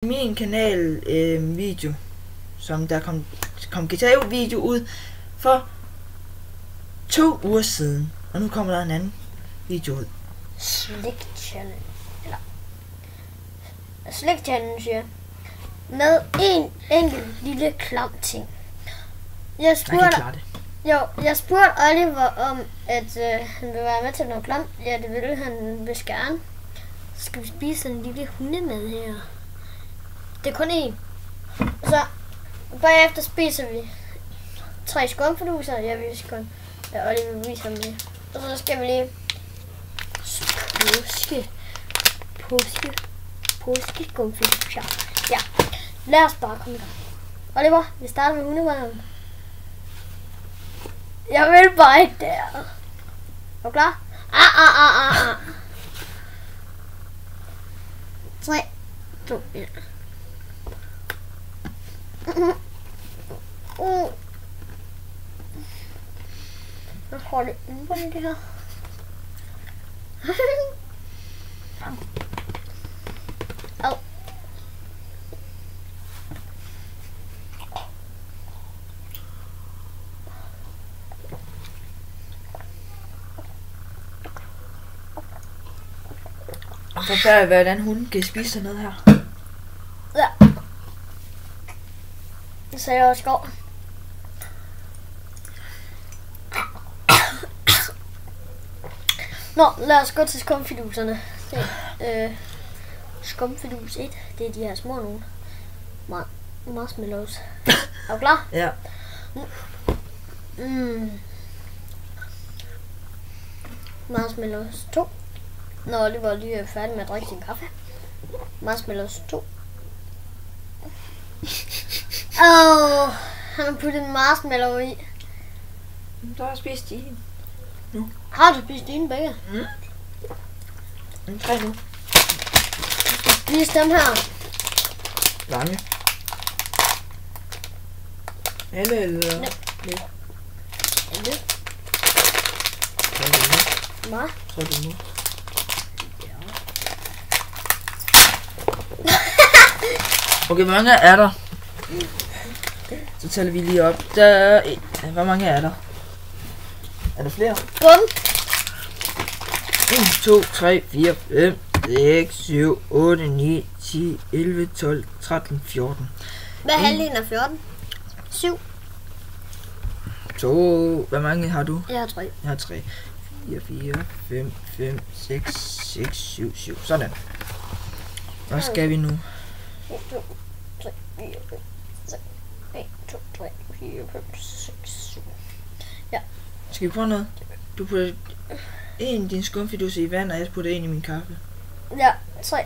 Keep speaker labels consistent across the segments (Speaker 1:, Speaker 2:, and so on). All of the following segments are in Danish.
Speaker 1: min kanal video, som der kom GTA video ud for 2 uger siden. Og nu kommer der en anden video ud.
Speaker 2: Slik challenge. Eller Slik challenge med en enkelt lille klam ting. Jeg spurgte Oliver om, at han vil være med til noget klamt. Ja, det ville han vist gerne. Så skal vi spise en lille hundemad her. Det er kun én. Så bagefter spiser vi 3 skumfiduser. Jeg vil kun. Ja, Oliver viser mig det. Og så skal vi lige påske skumfiduser. Ja, lad os bare komme i gang. Oliver, vi starter med hundemaden. Jeg vil bare ikke der. Er du klar? 3, 2, 1. Jeg får det inde på det her. Au.
Speaker 1: Forfærdeligt, hvordan hunden kan spise sådan noget her.
Speaker 2: Ja. Det sagde jeg også går. Nå, lad os gå til skumfiduserne. Skumfidus 1, det er de her små nogle. Marshmallows. Er du klar?
Speaker 1: Ja.
Speaker 2: Marshmallows 2. Nå, det var lige færdig med at drikke sin kaffe. Marshmallows 2. Han har puttet en marshmallow i.
Speaker 1: Du har spist din. Nu.
Speaker 2: Har du spist dine begge?
Speaker 1: Mm. 3 nu.
Speaker 2: Spis dem her.
Speaker 1: Lange. Alle eller?
Speaker 2: Ja.
Speaker 1: Lidt.
Speaker 2: Lidt.
Speaker 1: Tror du nu?
Speaker 2: Hvad?
Speaker 1: Tror du nu? Okay, hvor mange er der? Så tæller vi lige op. Hvor mange er der? Er der flere?
Speaker 2: Bum.
Speaker 1: 1, 2, 3, 4, 5, 6, 7, 8, 9, 10, 11, 12, 13, 14.
Speaker 2: Hvad er halvdelen af 14? 7.
Speaker 1: 2. Hvor mange har du?
Speaker 2: Jeg har 3.
Speaker 1: Jeg har 3. 4, 5, 5, 6, 6, 7, 7. Sådan. Hvad skal vi nu?
Speaker 2: 1, 2, 3, 4, 5, 6. 1, 2, 3, 4, 5, 6, 7. Ja.
Speaker 1: Skal vi prøve noget? Du putter en af dine skumfidus i vand, og jeg putter en i min kaffe.
Speaker 2: Ja, 3.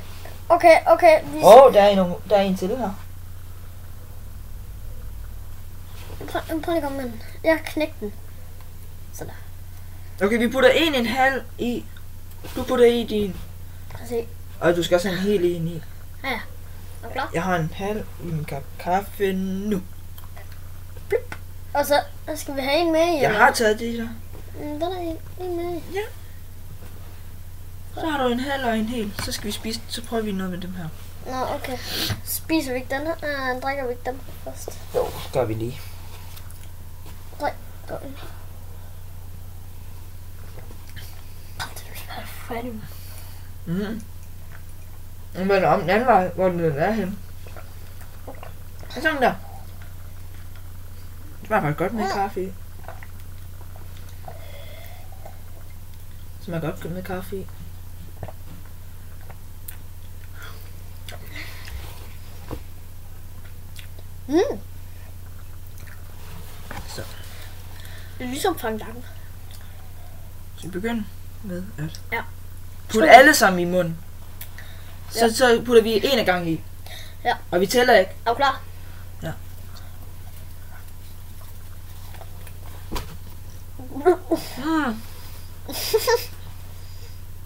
Speaker 2: Okay.
Speaker 1: Der er en til her.
Speaker 2: Prøv lige at komme med den. Jeg har knækket den. Sådan.
Speaker 1: Okay, vi putter en halv i. Du putter i din.
Speaker 2: Præcis.
Speaker 1: Og du skal også have en hel en i.
Speaker 2: Ja. Er du klar?
Speaker 1: Jeg har en halv i min kaffe nu.
Speaker 2: Plup. Og så skal vi have en med i.
Speaker 1: Jeg har taget det der.
Speaker 2: Der er en med i.
Speaker 1: Ja. Så har du en halv og en hel. Så skal vi spise. Så prøver vi noget med dem her.
Speaker 2: Nå, okay. Spiser vi ikke den her? Drikker vi ikke dem først?
Speaker 1: Jo, gør vi lige.
Speaker 2: 3, 2, 1. Færdig.
Speaker 1: Men om den anden vej, hvor den er henne. Sådan der. Det var faktisk godt med kaffe i. Smager godt med kaffe i. Så.
Speaker 2: Det er ligesom fandango.
Speaker 1: Så vi begynder med at
Speaker 2: Ja.
Speaker 1: putte alle sammen i munden. Så putter vi en af gangen i.
Speaker 2: Ja.
Speaker 1: Og vi tæller ikke.
Speaker 2: Er du klar?
Speaker 1: Ja.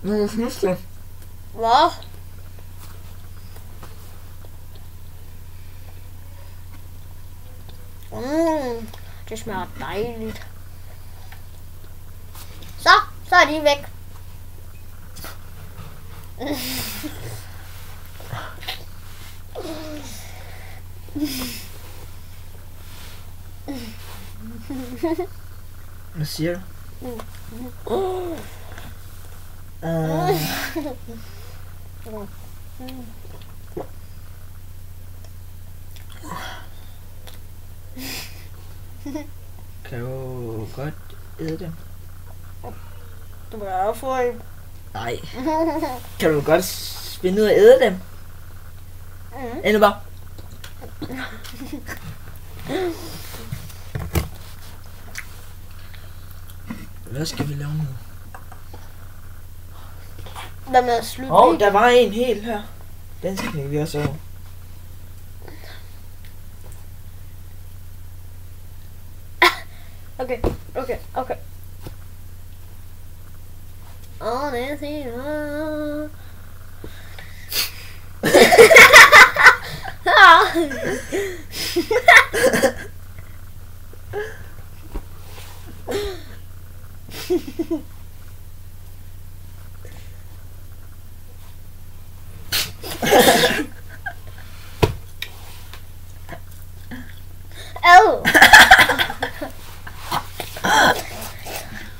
Speaker 1: Nu er det
Speaker 2: Hvad? Det smager dejligt. Så er de væk.
Speaker 1: Hvad siger du? Kan du godt æde dem?
Speaker 2: Du må jo få en.
Speaker 1: Nej. Kan du godt finde ud af at æde dem? Endnu bare. Hvad skal vi lave nu?
Speaker 2: Hvad med at slutte?
Speaker 1: Der var en helt her. Den skal vi også over.
Speaker 2: Okay. Det er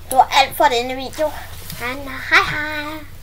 Speaker 2: det var alt for denne video. Hej hej.